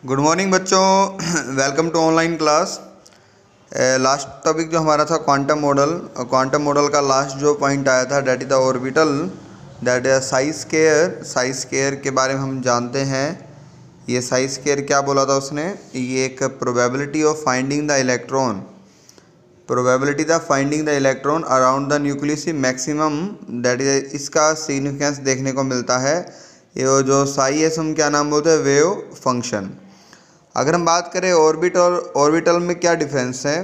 Good morning बच्चों, welcome to online class. Last topic जो हमारा था क्वांटम मॉडल, क्वांटम मॉडल का लास्ट जो पॉइंट आया था that is the orbital, that is size square. Size square के बारे में हम जानते हैं। ये साइज स्क्वायर क्या बोला था उसने, ये एक probability of finding the electron, probability the finding the electron around the nucleus maximum, that is इसका सिग्निफिकेंस देखने को मिलता है। ये जो साई है हम क्या नाम बोलते हैं, वेव फंक्शन। अगर हम बात करें ऑर्बिट और ऑर्बिटल में क्या डिफरेंस है,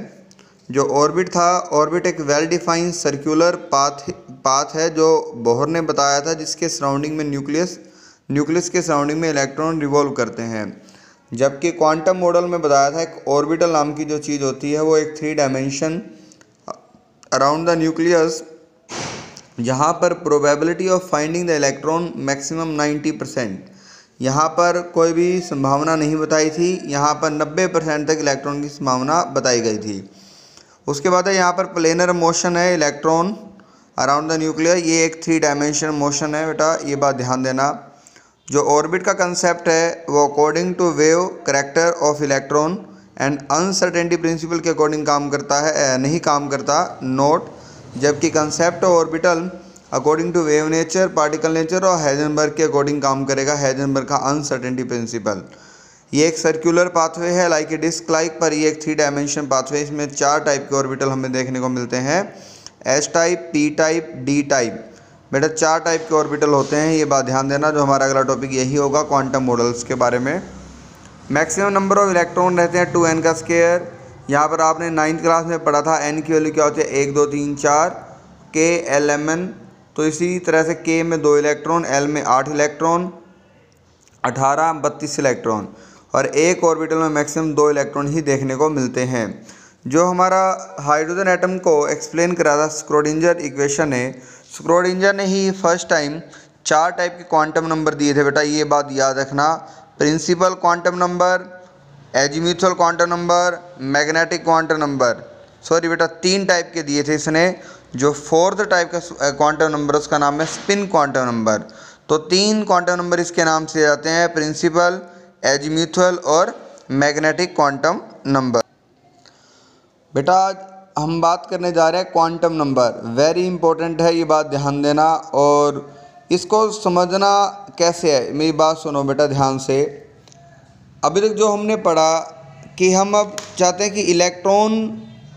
जो ऑर्बिट था, ऑर्बिट एक वेल डिफाइंड सर्कुलर पाथ है जो बोहर ने बताया था, जिसके सराउंडिंग में न्यूक्लियस के सराउंडिंग में इलेक्ट्रॉन रिवॉल्व करते हैं। जबकि क्वांटम मॉडल में बताया था एक ऑर्बिटल नाम की जो चीज़ होती है वो एक 3 डायमेंशन अराउंड द न्यूक्लियस, जहाँ पर probability of finding the electron maximum 90%, यहाँ पर कोई भी संभावना नहीं बताई थी, यहाँ पर 90% तक इलेक्ट्रॉन की संभावना बताई गई थी। उसके बाद है यहाँ पर प्लेनर मोशन है इलेक्ट्रॉन अराउंड द न्यूक्लियर, ये एक 3 डायमेंशन मोशन है बेटा, ये बात ध्यान देना। जो ऑर्बिट का कंसेप्ट है वो according to wave character of electron and uncertainty principle के अकॉर्डिंग काम करता है, नहीं काम करता, नोट। जबकि concept of orbital according to wave nature, particle nature और हाइजेनबर्ग के अकॉर्डिंग काम करेगा, हाइजेनबर्ग का अनसर्टेनिटी प्रिंसिपल। ये एक सर्कुलर पाथवे है लाइक ए डिस्क लाइक, पर ये एक 3 डायमेंशन पाथवे। इसमें 4 टाइप के ऑर्बिटल हमें देखने को मिलते हैं, S type, P type, D type. बेटा 4 टाइप के ऑर्बिटल होते हैं, ये बात ध्यान देना। जो हमारा अगला टॉपिक यही होगा क्वांटम मॉडल्स के बारे में। मैक्सिमम नंबर ऑफ इलेक्ट्रॉन रहते हैं 2n का स्क्वायर। यहाँ पर आपने 9th क्लास में पढ़ा था n की वैल्यू क्या होती है, 1 2 3 4 k l m n। तो इसी तरह से k में 2 इलेक्ट्रॉन, l में 8 इलेक्ट्रॉन, 18 32 इलेक्ट्रॉन, और एक ऑर्बिटल में मैक्सिमम 2 इलेक्ट्रॉन ही देखने को मिलते हैं। जो हमारा हाइड्रोजन एटम को एक्सप्लेन करा था स्क्रोडिंजर इक्वेशन है, स्क्रोडिंजर ने ही फर्स्ट टाइम 4 टाइप के क्वांटम नंबर दिए थे बेटा, ये बात याद रखना। Principal quantum number, azimuthal quantum number, magnetic quantum number, sorry बेटा 3 टाइप के दिए थे इसने। जो 4th टाइप का क्वांटम नंबर उसका नाम है स्पिन क्वांटम नंबर। तो 3 क्वांटम नंबर इसके नाम से जाते हैं, प्रिंसिपल, एजीम्यूथुअल और मैग्नेटिक क्वांटम नंबर। बेटा आज हम बात करने जा रहे हैं क्वांटम नंबर, वेरी इंपॉर्टेंट है, ये बात ध्यान देना। और इसको समझना कैसे है, मेरी बात सुनो बेटा ध्यान से। अभी तक जो हमने पढ़ा कि हम अब चाहते हैं कि इलेक्ट्रॉन,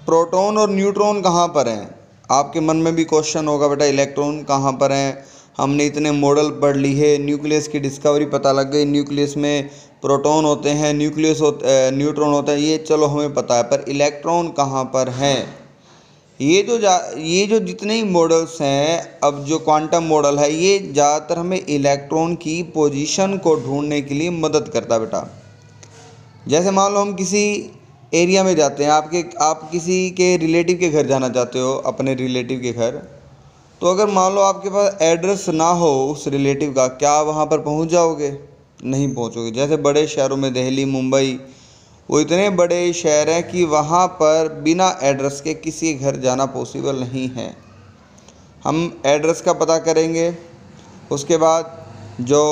प्रोटॉन और न्यूट्रॉन कहाँ पर हैं। आपके मन में भी क्वेश्चन होगा बेटा इलेक्ट्रॉन कहाँ पर हैं, हमने इतने मॉडल पढ़ ली है, न्यूक्लियस की डिस्कवरी पता लग गई, न्यूक्लियस में प्रोटॉन होते हैं, न्यूट्रॉन होता है, ये चलो हमें पता है, पर इलेक्ट्रॉन कहाँ पर हैं। ये जो जितने ही मॉडल्स हैं, अब जो क्वांटम मॉडल है ये ज़्यादातर हमें इलेक्ट्रॉन की पोजीशन को ढूंढने के लिए मदद करता है बेटा। जैसे मान लो हम किसी एरिया में जाते हैं, आप किसी के रिलेटिव के घर जाना चाहते हो, अपने रिलेटिव के घर, तो अगर मान लो आपके पास एड्रेस ना हो उस रिलेटिव का, क्या आप वहाँ पर पहुँच जाओगे? नहीं पहुँचोगे। जैसे बड़े शहरों में दिल्ली, मुंबई, वो इतने बड़े शहर हैं कि वहाँ पर बिना एड्रेस के किसी घर जाना पॉसिबल नहीं है। हम एड्रेस का पता करेंगे, उसके बाद जो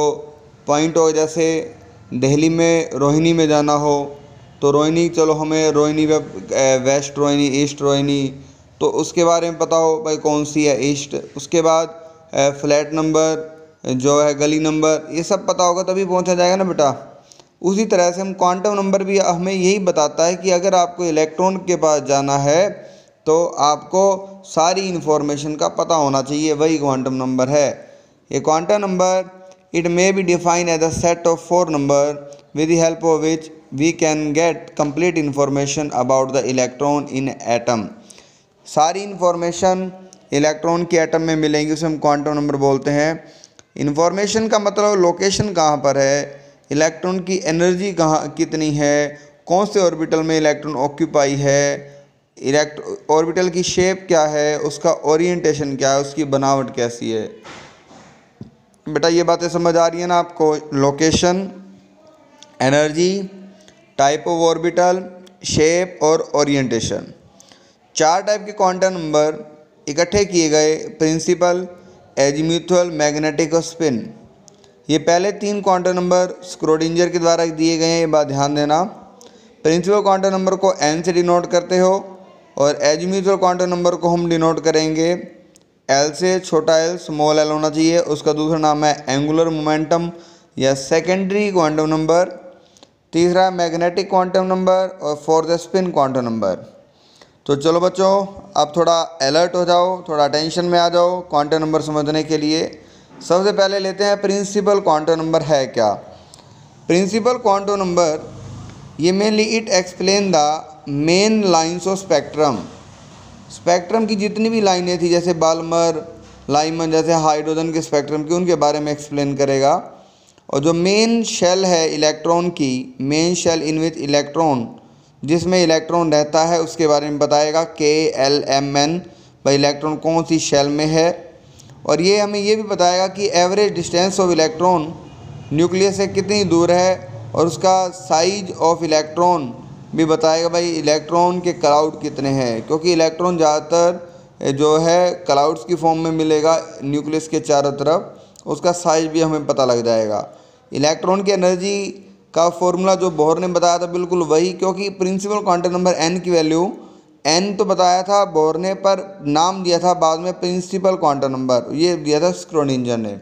पॉइंट हो, जैसे दिल्ली में रोहिणी में जाना हो तो रोहिणी, चलो हमें रोहिणी वेस्ट रोहिणी, ईस्ट रोहिणी, तो उसके बारे में पता हो भाई कौन सी है ईस्ट। उसके बाद फ्लैट नंबर जो है, गली नंबर, ये सब पता होगा तभी पहुंचा जाएगा ना बेटा। उसी तरह से हम क्वांटम नंबर भी हमें यही बताता है कि अगर आपको इलेक्ट्रॉन के पास जाना है तो आपको सारी इन्फॉर्मेशन का पता होना चाहिए, वही क्वांटम नंबर है। ये quantum number it may be defined as a set of 4 number with the help of which we can get complete information about the electron in atom. सारी इन्फॉर्मेशन इलेक्ट्रॉन के atom में मिलेंगी, उसे हम quantum number बोलते हैं। Information का मतलब लोकेशन कहाँ पर है, इलेक्ट्रॉन की एनर्जी कहाँ कितनी है, कौन से ऑर्बिटल में इलेक्ट्रॉन ऑक्यूपाई है, ऑर्बिटल की शेप क्या है, उसका ओरिएंटेशन क्या है, उसकी बनावट कैसी है। बेटा ये बातें समझ आ रही है ना आपको? Location, energy, type of orbital, shape और ओरिएंटेशन। 4 टाइप के क्वांटम नंबर इकट्ठे किए गए, प्रिंसिपल, एजीम्यूथुअल, मैग्नेटिक और स्पिन। ये पहले 3 क्वांटम नंबर स्क्रोडिंजर के द्वारा दिए गए हैं, ये बात ध्यान देना। प्रिंसिपल क्वांटम नंबर को n से डिनोट करते हो और एजिम्यूचुअल क्वांटम नंबर को हम डिनोट करेंगे L से, छोटा l स्मॉल l होना चाहिए। उसका दूसरा नाम है एंगुलर मोमेंटम या सेकेंडरी क्वांटम नंबर, तीसरा मैग्नेटिक क्वांटम नंबर और फोर्थ स्पिन क्वांटम नंबर। तो चलो बच्चों, अब थोड़ा अलर्ट हो जाओ, थोड़ा अटेंशन में आ जाओ क्वांटम नंबर समझने के लिए। सबसे पहले लेते हैं प्रिंसिपल क्वांटम नंबर है क्या। प्रिंसिपल क्वांटम नंबर ये mainly it explain the main lines of spectrum. Spectrum की जितनी भी लाइनें थी, जैसे बाल्मर, लाइमन, जैसे हाइड्रोजन के स्पेक्ट्रम की, उनके बारे में एक्सप्लेन करेगा। और जो मेन शेल है इलेक्ट्रॉन की, main shell in which electron, जिसमें इलेक्ट्रॉन रहता है, उसके बारे में बताएगा KLMN, भाई इलेक्ट्रॉन कौन सी शेल में है। और ये हमें ये भी बताएगा कि average distance of electron nucleus से कितनी दूर है, और उसका साइज ऑफ इलेक्ट्रॉन भी बताएगा, भाई इलेक्ट्रॉन के क्लाउड कितने हैं, क्योंकि इलेक्ट्रॉन ज़्यादातर जो है क्लाउड्स की फॉर्म में मिलेगा न्यूक्लियस के चारों तरफ, उसका साइज भी हमें पता लग जाएगा। इलेक्ट्रॉन की एनर्जी का फॉर्मूला जो बोहर ने बताया था बिल्कुल वही, क्योंकि प्रिंसिपल क्वांटम नंबर n की वैल्यू n तो बताया था बोहर ने, पर नाम दिया था बाद में प्रिंसिपल क्वांटम नंबर, ये दिया था स्क्रोडिंजर ने।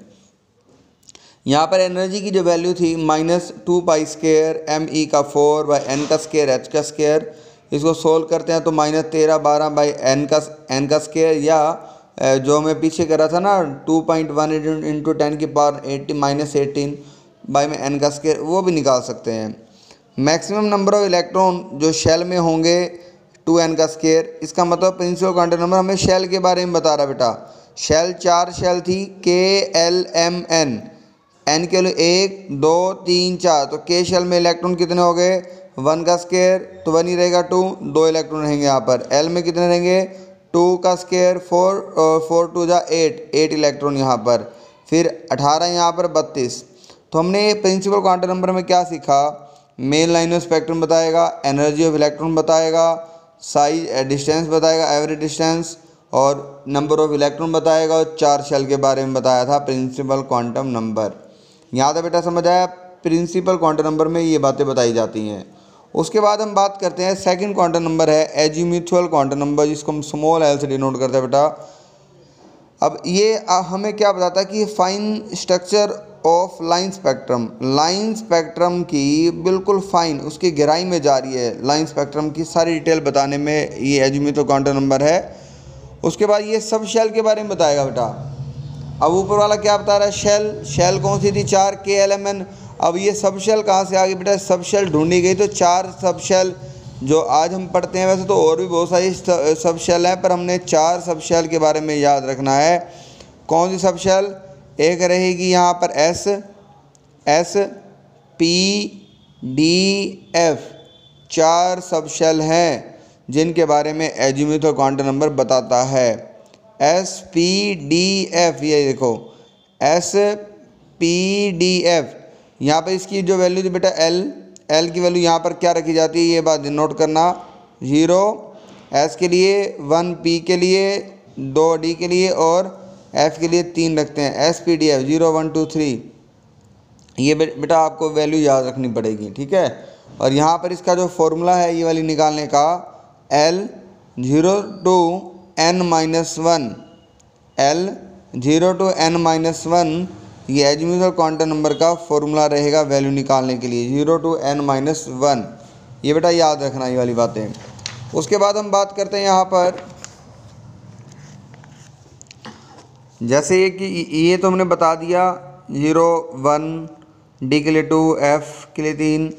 यहाँ पर एनर्जी की जो वैल्यू थी -2π² me का 4/n का स्क्वायर h का स्क्वायर, इसको सोल्व करते हैं तो -1312/n का स्क्वायर, या जो मैं पीछे करा था ना 2.1 × 10⁻18 बाई में n का स्क्वायर, वो भी निकाल सकते हैं। मैक्सिमम नंबर ऑफ इलेक्ट्रॉन जो शेल में होंगे 2n का स्क्वायर। इसका मतलब प्रिंसिपल क्वांटम नंबर हमें शेल के बारे में बता रहा बेटा। शेल 4 शेल थी KLMN, n के लिए 1 2 3 4, तो K शेल में इलेक्ट्रॉन कितने हो गए, 1 का स्क्वायर तो 1 ही रहेगा, 2 इलेक्ट्रॉन रहेंगे यहाँ पर। L में कितने रहेंगे, 2 का स्क्वायर 4 2 जा 8 इलेक्ट्रॉन यहाँ पर, फिर 18 यहाँ पर 32। तो हमने प्रिंसिपल क्वांटम नंबर में क्या सीखा, मेन लाइन ऑफ स्पेक्ट्रम बताएगा, एनर्जी ऑफ इलेक्ट्रॉन बताएगा, साइज डिस्टेंस बताएगा, एवरेज डिस्टेंस, और नंबर ऑफ इलेक्ट्रॉन बताएगा, और 4 शेल के बारे में बताया था प्रिंसिपल क्वांटम नंबर। यहाँ तक बेटा समझ आया, प्रिंसिपल क्वांटम नंबर में ये बातें बताई जाती हैं। उसके बाद हम बात करते हैं सेकंड क्वांटम नंबर है एजीम्यूचुअल क्वांटम नंबर, जिसको हम स्मॉल l से डिनोट करते हैं बेटा। अब ये हमें क्या बताता है कि fine structure of line spectrum, line spectrum की बिल्कुल फाइन, उसकी गहराई में जा रही है लाइन स्पेक्ट्रम की सारी डिटेल बताने में ये एजीम्यूचुअल क्वांटम नंबर है। उसके बाद ये सब शेल के बारे में बताएगा बेटा। अब ऊपर वाला क्या बता रहा है, शेल कौन सी थी, 4 KLMN। अब ये सब शेल कहाँ से आ गई बेटा, सब शेल ढूंढी गई, तो 4 सब शेल जो आज हम पढ़ते हैं, वैसे तो और भी बहुत सारी सब शेल हैं, पर हमने 4 सब शेल के बारे में याद रखना है। कौन सी सब शेल, एक रहेगी यहाँ पर SPDF, 4 सब शेल हैं जिनके बारे में एजीम्यूचुअल क्वांटम नंबर बताता है। SPDF, ये देखो SPDF, यहाँ पर इसकी जो वैल्यू थी बेटा L की वैल्यू यहाँ पर क्या रखी जाती है, ये बात नोट करना, 0 S के लिए, 1 P के लिए, 2 D के लिए, और F के लिए 3 रखते हैं। SPDF 0 1 2 3, ये बेटा आपको वैल्यू याद रखनी पड़ेगी, ठीक है। और यहाँ पर इसका जो फॉर्मूला है ये वाली निकालने का, L 0 to n-1, L 0 to n-1, ये एजीम्यूचुअल क्वांटम नंबर का फॉर्मूला रहेगा वैल्यू निकालने के लिए, 0 to n-1। ये बेटा याद रखना ये वाली बातें। उसके बाद हम बात करते हैं यहाँ पर, जैसे ये कि ये तो हमने बता दिया, 0 1 D के लिए 2, F के लिए 3।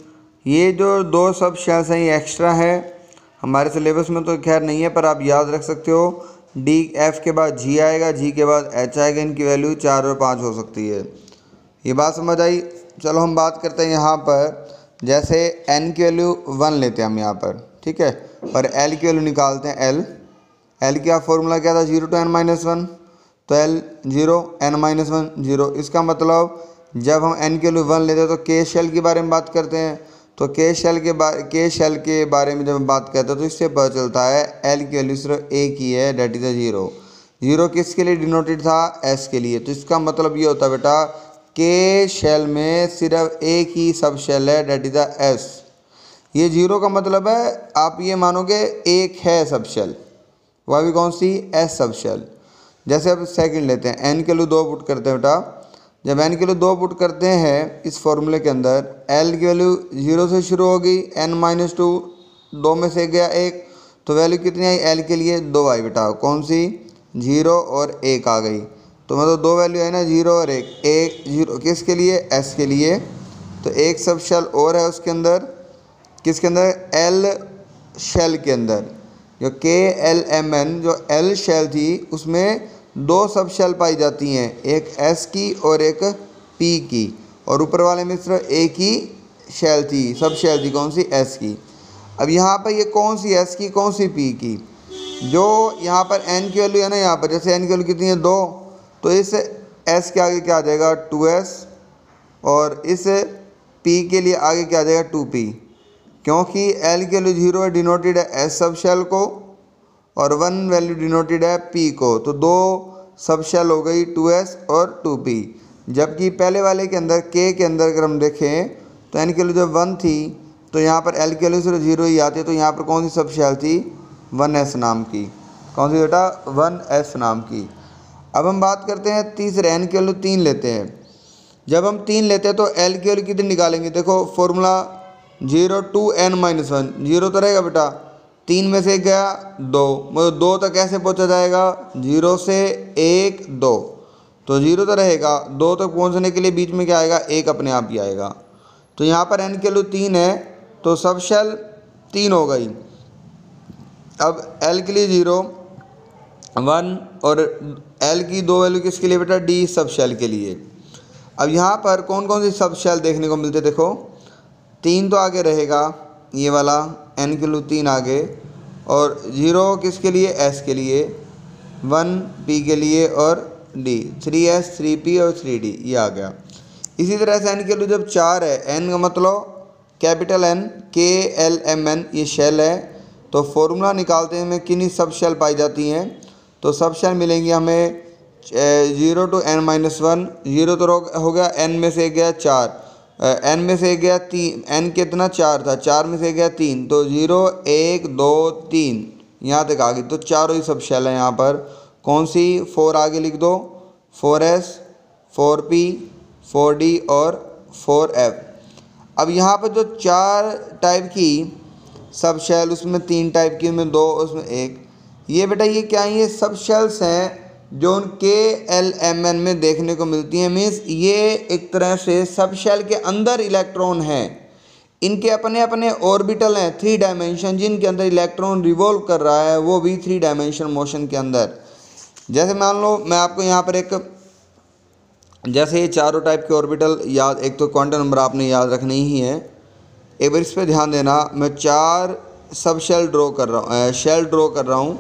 ये जो 2 सब शेल्स हैं ये एक्स्ट्रा है, हमारे सिलेबस में तो खैर नहीं है, पर आप याद रख सकते हो। D F के बाद G आएगा, G के बाद H आएगा, इनकी वैल्यू 4 और 5 हो सकती है। ये बात समझ आई। चलो हम बात करते हैं यहाँ पर, जैसे N की वैल्यू 1 लेते हैं हम यहाँ पर, ठीक है, और L की वैल्यू निकालते हैं। L का फॉर्मूला क्या था, 0 to n-1, तो L 0 n-1 0। इसका मतलब जब हम n की वैल्यू 1 लेते हैं तो K शेल के बारे में बात करते हैं, तो K शेल के बारे में जब हम बात करते हैं तो इससे पता चलता है L की वैल्यू सिर्फ एक ही है, डेट इज 0। 0 किसके लिए डिनोटेड था, S के लिए। तो इसका मतलब ये होता है बेटा के शेल में सिर्फ एक ही सब शेल है, डेट इज द एस। ये जीरो का मतलब है आप ये मानोगे एक है सब शेल, वह भी कौन सी, एस सब शेल। जैसे अब सेकंड लेते हैं, एन के लिए 2 पुट करते हैं बेटा। जब एन के लिए 2 पुट करते हैं इस फॉर्मूले के अंदर, एल की वैल्यू 0 से शुरू होगी, एन माइनस 2, 2 में से गया 1, तो वैल्यू कितनी आई एल के लिए, 2 आई बेटा। कौन सी, 0 और 1 आ गई। तो मतलब 2 वैल्यू है ना, 0 और 1, 1 0 किसके लिए, एस के लिए। तो एक सब शेल और है उसके अंदर, किसके अंदर, एल शेल के अंदर। जो KLMN जो एल शेल थी उसमें 2 सब शेल पाई जाती हैं, एक एस की और एक पी की, और ऊपर वाले में सिर्फ एक ही शेल थी, सब शेल थी, कौन सी, एस की। अब यहाँ पर ये कौन सी एस की, कौन सी पी की। जो यहाँ पर एन की वैल्यू है ना, यहाँ पर जैसे एन की वैल्यू कितनी है, 2, तो इस एस के आगे क्या आ जाएगा, 2s, और इस पी के लिए आगे क्या आ जाएगा, 2p, क्योंकि एल की वैल्यू 0 है, डिनोटेड है एस सब शेल को, और 1 वैल्यू डिनोटेड है पी को। तो 2 सब शेल हो गई, 2s और 2p। जबकि पहले वाले के अंदर के अंदर अगर हम देखें तो एन की वैल्यू जब 1 थी तो यहाँ पर एल की वैल्यू सिर्फ 0 ही आती है। तो यहाँ पर कौन सी सब शेल थी, 1s नाम की। कौन सी बेटा, 1s नाम की। अब हम बात करते हैं तीसरे, एन की वैल्यू 3 लेते हैं। जब हम 3 लेते हैं तो एल की वैल्यू कितनी निकालेंगे, देखो फॉर्मूला 0 to n-1, 0 तो रहेगा बेटा, 3 में से गया 2, मतलब 2 तक कैसे पहुंचा जाएगा, 0 से 1 2, तो 0 तो रहेगा, 2 तक पहुंचने के लिए बीच में क्या आएगा, 1 अपने आप ही आएगा। तो यहाँ पर n की वैल्यू 3 है तो सब शेल 3 हो गई। अब l के लिए 0 1 और l की 2 वैल्यू किसके लिए बेटा, d सब शेल के लिए। अब यहाँ पर कौन कौन सी सब शेल देखने को मिलते, देखो 3 तो आगे रहेगा ये वाला, n के लिए 3 आगे, और 0 किसके लिए, s के लिए, 1 p के लिए, और d 3s 3p और 3d ये आ गया। इसी तरह से n के लिए जब 4 है, n का मतलब कैपिटल N KLMN ये शेल है, तो फॉर्मूला निकालते हैं हमें कितनी सब शेल पाई जाती हैं। तो सब शेल मिलेंगी हमें 0 to n-1, 0 तो हो गया, n में से गया 4, n में से गया 3, n कितना 4 था, 4 में से गया 3, तो 0 1 2 3 यहाँ तक आ गई। तो चारों ही सब शेल है यहाँ पर। कौन सी, 4 आगे लिख दो, 4s 4p 4d और 4f। अब यहाँ पर जो 4 टाइप की सब शेल, उसमें 3 टाइप की, उसमें 2, उसमें 1, ये बेटा ये क्या है, ये सब शेल्स हैं जो उन KLMN में देखने को मिलती हैं। मीन्स ये एक तरह से सब शेल के अंदर इलेक्ट्रॉन हैं, इनके अपने अपने ऑर्बिटल हैं 3 डायमेंशन, जिनके अंदर इलेक्ट्रॉन रिवॉल्व कर रहा है, वो भी 3 डायमेंशन मोशन के अंदर। जैसे मान लो मैं आपको यहाँ पर एक, जैसे ये चारों टाइप के ऑर्बिटल याद, एक तो क्वांटम नंबर आपने याद रखने ही है, एक बार इस पर ध्यान देना। मैं 4 सब शेल ड्रॉ कर रहा हूँ,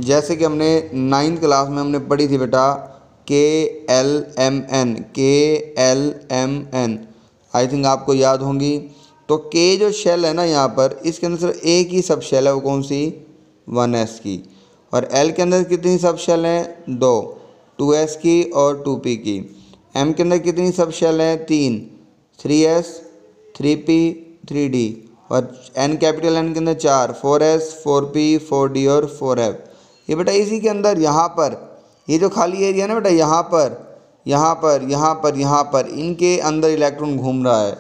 जैसे कि हमने 9th क्लास में हमने पढ़ी थी बेटा, KLMN आई थिंक आपको याद होंगी। तो K जो शेल है ना यहाँ पर, इसके अंदर सिर्फ एक ही सब शेल है, वो कौन सी, 1s की। और L के अंदर कितनी सब शेल हैं, 2, 2s की और 2p की। M के अंदर कितनी सब शेल हैं, 3, 3s 3p 3d, और N कैपिटल N के अंदर 4, 4s 4p 4d और 4f। ये बेटा इसी के अंदर यहाँ पर ये जो खाली एरिया ना बेटा, यहाँ पर इनके अंदर इलेक्ट्रॉन घूम रहा है,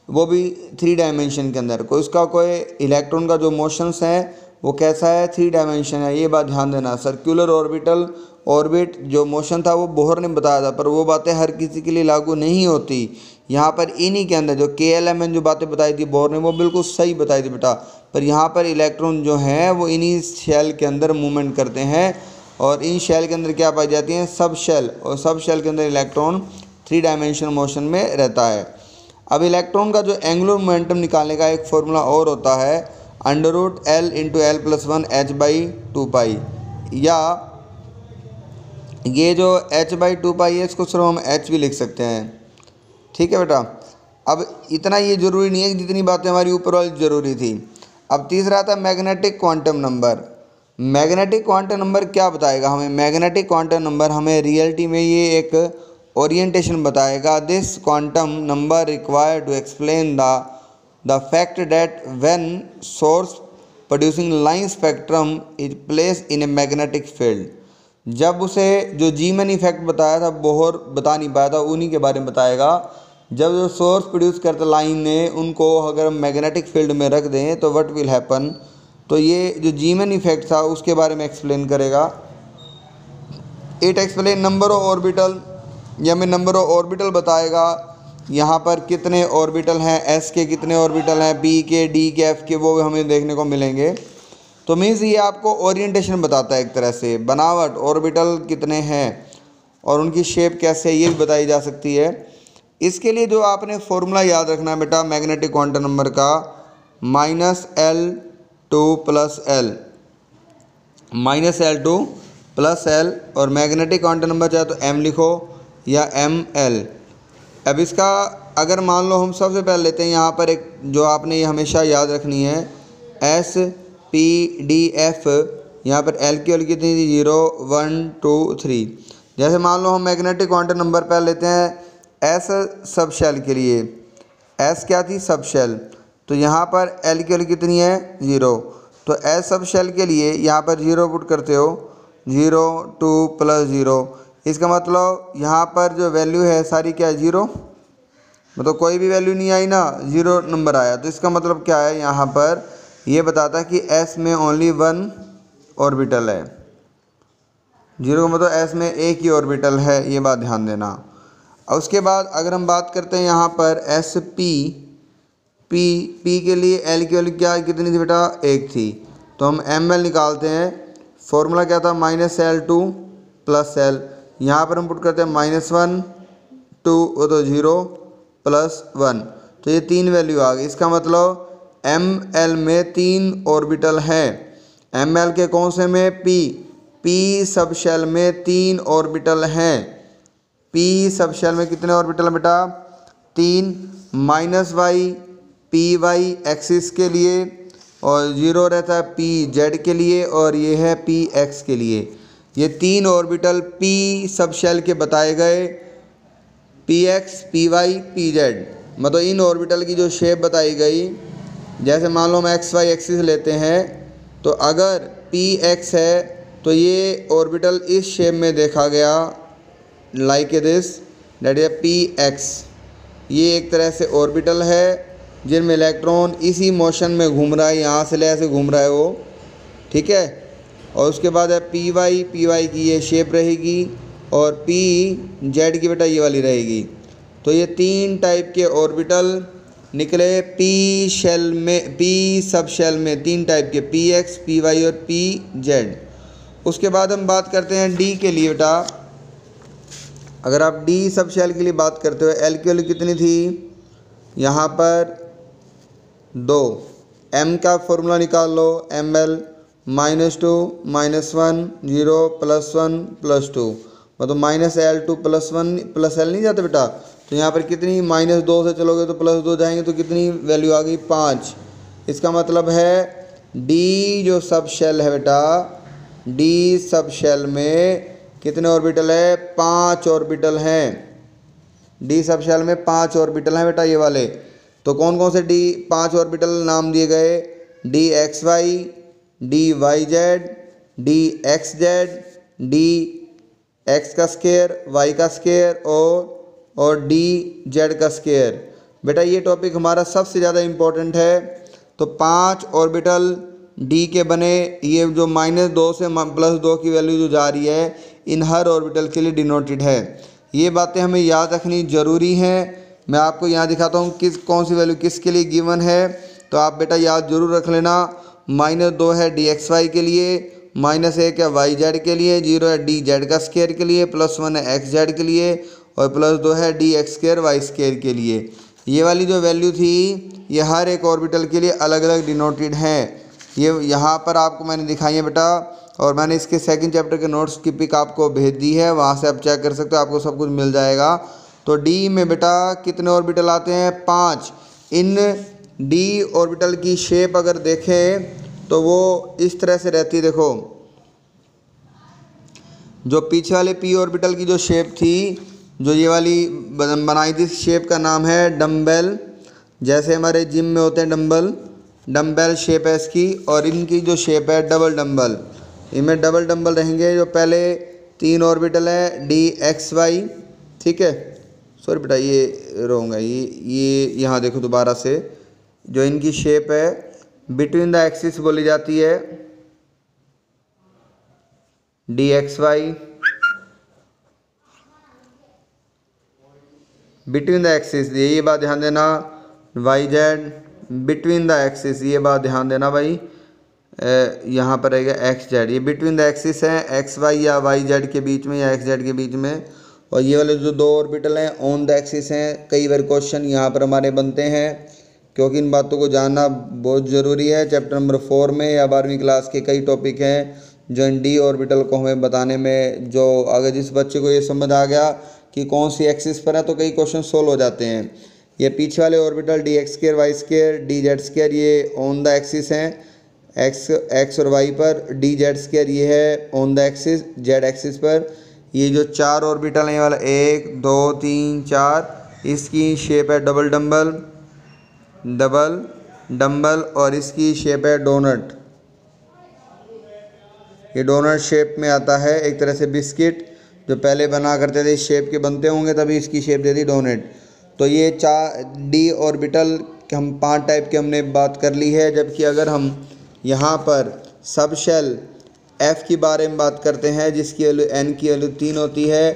वो भी 3 डायमेंशन के अंदर। कोई उसका कोई इलेक्ट्रॉन का जो मोशंस है वो कैसा है, 3 डायमेंशन है, ये बात ध्यान देना। सर्कुलर ऑर्बिट जो मोशन था वो बोहर ने बताया था, पर वो बातें हर किसी के लिए लागू नहीं होती। यहाँ पर इन्हीं के अंदर जो KLMN जो बातें बताई थी बोहर ने, वो बिल्कुल सही बताई थी बेटा, पर यहाँ पर इलेक्ट्रॉन जो हैं वो इन्हीं शेल के अंदर मूवमेंट करते हैं, और इन शेल के अंदर क्या पाई जाती हैं, सब शेल, और सब शेल के अंदर इलेक्ट्रॉन 3 डायमेंशनल मोशन में रहता है। अब इलेक्ट्रॉन का जो एंगुलर मोमेंटम निकालने का एक फॉर्मूला और होता है, √L × L+1 h/2π, या ये जो h/2π है इसको सिर्फ हम h भी लिख सकते हैं, ठीक है बेटा। अब इतना ये ज़रूरी नहीं है कि जितनी बातें हमारी ऊपर वाली ज़रूरी थी। अब तीसरा था magnetic quantum number. Magnetic quantum number क्या बताएगा हमें, मैग्नेटिक क्वांटम नंबर हमें रियलिटी में ये एक ओरिएंटेशन बताएगा। This quantum number required to explain the fact that when source producing line spectrum is placed in a magnetic field. जब उसे जो जीमन इफेक्ट बताया था बोहर बता नहीं पाया था, उन्हीं के बारे में बताएगा। जब जो सोर्स प्रोड्यूस करते लाइन ने उनको अगर मैग्नेटिक फील्ड में रख दें तो व्हाट विल हैपन। तो ये जो जीमन इफेक्ट था उसके बारे में एक्सप्लेन करेगा। It explain number of orbital, या हमें नंबर ऑफ ऑर्बिटल बताएगा। यहाँ पर कितने ऑर्बिटल हैं, एस के कितने ऑर्बिटल हैं, पी के, डी के, एफ के, वो हमें देखने को मिलेंगे। तो मीन्स ये आपको ओरिएंटेशन बताता है एक तरह से, बनावट, ऑर्बिटल कितने हैं और उनकी शेप कैसे है ये भी बताई जा सकती है। इसके लिए जो आपने फॉर्मूला याद रखना है बेटा मैग्नेटिक क्वांटम नंबर का, -L2 + L, -L2 + L, और मैग्नेटिक क्वांटम नंबर चाहे तो M लिखो या ML। अब इसका अगर मान लो हम सबसे पहले लेते हैं यहाँ पर एक जो आपने ये हमेशा याद रखनी है, SPDF, यहाँ पर L की वैल्यू कितनी थी, 0 1 2 3। जैसे मान लो हम मैग्नेटिक क्वांटम नंबर पहले लेते हैं S सब शेल के लिए, S क्या थी, सब शेल, तो यहाँ पर L की वैल्यू कितनी है, 0। तो S सब शेल के लिए यहाँ पर 0 पुट करते हो, 0 2 + 0। इसका मतलब यहाँ पर जो वैल्यू है सारी क्या है, 0, मतलब कोई भी वैल्यू नहीं आई ना, 0 नंबर आया। तो इसका मतलब क्या है, यहाँ पर ये बताता है कि S में ओनली 1 ऑर्बिटल है। 0 का मतलब S में एक ही ऑर्बिटल है, ये बात ध्यान देना। और उसके बाद अगर हम बात करते हैं यहाँ पर P के लिए L की वैल्यू क्या कितनी थी बेटा, 1 थी। तो हम ML निकालते हैं। फॉर्मूला क्या था, -L2 + L। यहाँ पर हम पुट करते हैं -1 2, वो तो 0 + 1, तो ये 3 वैल्यू आ गई। इसका मतलब ML में 3 ऑर्बिटल हैं। ML के कौन से में, P सब शेल में 3 ऑर्बिटल हैं। P सब शेल में कितने ऑर्बिटल बेटा, 3, -y PY एक्सिस के लिए, और 0 रहता है PZ के लिए, और ये है PX के लिए। ये 3 ऑर्बिटल P सब शेल के बताए गए, PX PY PZ, मतलब इन ऑर्बिटल की जो शेप बताई गई। जैसे मान लो हम XY एक्सिस लेते हैं, तो अगर PX है तो ये ऑर्बिटल इस शेप में देखा गया, like this, that is PX। ये एक तरह से ऑर्बिटल है जिनमें इलेक्ट्रॉन इसी मोशन में घूम रहा है, यहाँ से ले ऐसे घूम रहा है वो, ठीक है। और उसके बाद है PY की ये शेप रहेगी, और PZ की बेटा ये वाली रहेगी। तो ये 3 टाइप के ऑर्बिटल निकले P सब शेल में 3 टाइप के, PX PY और PZ। उसके बाद हम बात करते हैं D के लिए बेटा। अगर आप D सब शेल के लिए बात करते हो, L की वैल्यू कितनी थी, यहाँ पर 2। M का फॉर्मूला निकाल लो, ML -2 -1 0 +1 +2, मतलब -L2 +1 + L नहीं जाते बेटा। तो यहाँ पर कितनी, -2 से चलोगे तो +2 जाएंगे, तो कितनी वैल्यू आ गई, 5। इसका मतलब है D जो सब शेल है बेटा, D सब शेल में कितने ऑर्बिटल है, 5 ऑर्बिटल हैं। D सब शेल में 5 ऑर्बिटल हैं बेटा ये वाले। तो कौन कौन से 5 ऑर्बिटल नाम दिए गए, DXY, DYZ, DXZ, DX का स्क्वायर, Y का स्क्वायर, और DZ का स्क्वायर। बेटा ये टॉपिक हमारा सबसे ज़्यादा इम्पोर्टेंट है। तो 5 ऑर्बिटल D के बने, ये जो -2 से +2 की वैल्यू जो जा रही है, इन हर ऑर्बिटल के लिए डिनोटेड है। ये बातें हमें याद रखनी ज़रूरी हैं। मैं आपको यहाँ दिखाता हूँ कौन सी वैल्यू किसके लिए गिवन है, तो आप बेटा याद जरूर रख लेना। -2 है DXY के लिए, -1 है YZ के लिए, 0 है DZ का स्क्वायर के लिए, +1 है XZ के लिए, और +2 है DX² Y² के लिए। ये वाली जो वैल्यू थी ये हर एक ऑर्बिटल के लिए अलग अलग डिनोटेड हैं। ये यहाँ पर आपको मैंने दिखाई है बेटा, और मैंने इसके 2nd चैप्टर के नोट्स की पिक आपको भेज दी है, वहाँ से आप चेक कर सकते हो, आपको सब कुछ मिल जाएगा। तो D में बेटा कितने ऑर्बिटल आते हैं, 5। इन D ऑर्बिटल की शेप अगर देखें तो वो इस तरह से रहती है। देखो जो पीछे वाले P ऑर्बिटल की जो शेप थी जो ये वाली बनाई थी शेप का नाम है डम्बेल। जैसे हमारे जिम में होते हैं डम्बल, डम्बेल शेप है इसकी। और इनकी जो शेप है डबल डम्बल, इनमें डबल डम्बल रहेंगे। जो पहले 3 ऑर्बिटल है DXY, ठीक है। सॉरी बेटा ये रॉन्ग है, ये यहाँ देखो दोबारा से। जो इनकी शेप है बिटवीन द एक्सिस बोली जाती है DXY, बिटवीन द एक्सिस, ये बात ध्यान देना। YZ बिटवीन द एक्सिस, ये बात ध्यान देना भाई। यहाँ पर रहेगा XZ, ये बिटवीन द एक्सिस है XY या YZ के बीच में या XZ के बीच में। और ये वाले जो 2 ऑर्बिटल हैं ऑन द एक्सिस हैं। कई बार क्वेश्चन यहाँ पर हमारे बनते हैं, क्योंकि इन बातों को जानना बहुत ज़रूरी है। चैप्टर नंबर 4 में या 12वीं क्लास के कई टॉपिक हैं जो इन D ऑर्बिटल को हमें बताने में, जो अगर जिस बच्चे को ये समझ आ गया कि कौन सी एक्सिस पर है तो कई क्वेश्चन सोल्व हो जाते हैं। ये पीछे वाले ऑर्बिटल DX2, Y2, DZ2 ये ऑन द एक्सिस हैं X और Y पर। DZ2 ये है on the axis Z axis पर। ये जो 4 ऑर्बिटल हैं ये वाला 1 2 3 4, इसकी शेप है डबल डम्बल और इसकी शेप है डोनट। ये डोनट शेप में आता है, एक तरह से बिस्किट जो पहले बना करते थे इस शेप के बनते होंगे, तभी इसकी शेप दे दी डोनट। तो ये 4 D ऑर्बिटल हम 5 टाइप के हमने बात कर ली है। जबकि अगर हम यहाँ पर सब शेल F की बारे में बात करते हैं, जिसकी वैल्यू N की वैल्यू 3 होती है।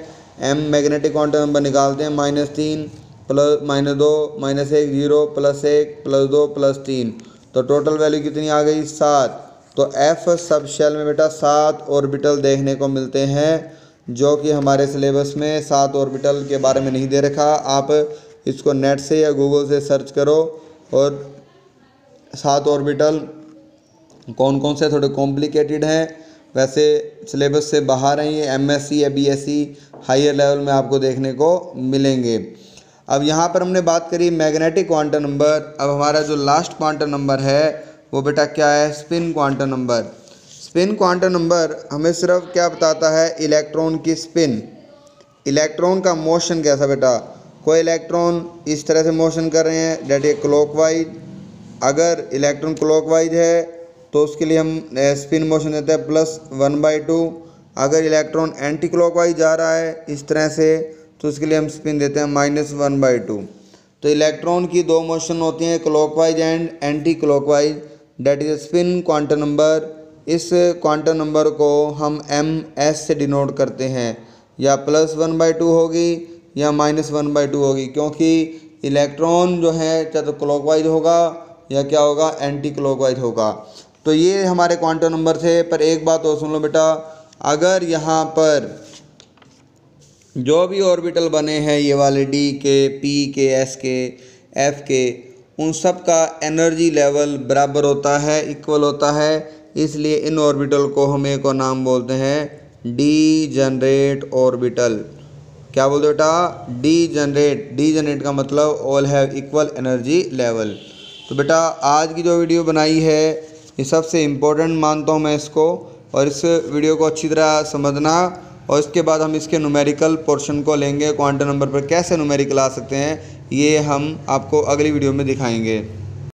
M मैग्नेटिक क्वांटम नंबर निकालते हैं -3 प्लस -2 -1 0 +1 +2 +3, तो टोटल वैल्यू कितनी आ गई 7। तो F सब शेल में बेटा 7 ऑर्बिटल देखने को मिलते हैं, जो कि हमारे सिलेबस में 7 ऑर्बिटल के बारे में नहीं दे रखा। आप इसको नेट से या गूगल से सर्च करो और 7 ऑर्बिटल कौन कौन से थोड़े कॉम्प्लिकेटेड हैं, वैसे सिलेबस से बाहर हैं ये। MSc या BSc हायर लेवल में आपको देखने को मिलेंगे। अब यहाँ पर हमने बात करी मैग्नेटिक क्वांटम नंबर। अब हमारा जो लास्ट क्वांटम नंबर है वो बेटा क्या है, spin quantum number. Spin quantum number हमें सिर्फ क्या बताता है, इलेक्ट्रॉन की स्पिन, इलेक्ट्रॉन का मोशन कैसा बेटा। कोई इलेक्ट्रॉन इस तरह से मोशन कर रहे हैं, डेट ए क्लॉकवाइज। अगर इलेक्ट्रॉन क्लॉकवाइज है तो उसके लिए हम स्पिन मोशन देते हैं +1/2। अगर इलेक्ट्रॉन एंटी क्लॉकवाइज जा रहा है इस तरह से तो उसके लिए हम स्पिन देते हैं -1/2। तो इलेक्ट्रॉन की 2 मोशन होती हैं, clockwise and anti clockwise, that is spin quantum number. इस क्वांटम नंबर को हम MS से डिनोट करते हैं, या +1/2 होगी या -1/2 होगी, क्योंकि इलेक्ट्रॉन जो है चाहे तो क्लॉकवाइज होगा या क्या होगा, एंटी क्लॉकवाइज होगा। तो ये हमारे क्वांटम नंबर थे। पर एक बात और सुन लो बेटा, अगर यहाँ पर जो भी ऑर्बिटल बने हैं ये वाले D के, P के, S के, F के, उन सब का एनर्जी लेवल बराबर होता है, इक्वल होता है। इसलिए इन ऑर्बिटल को हम एक और नाम बोलते हैं डीजनरेट ऑर्बिटल। क्या बोलते हो बेटा, डीजनरेट। डीजनरेट का मतलब all have equal energy level. तो बेटा आज की जो वीडियो बनाई है ये सबसे इम्पोर्टेंट मानता हूँ मैं इसको, और इस वीडियो को अच्छी तरह समझना। और इसके बाद हम इसके न्यूमेरिकल पोर्शन को लेंगे, क्वांटम नंबर पर कैसे न्यूमेरिकल आ सकते हैं ये हम आपको अगली वीडियो में दिखाएंगे।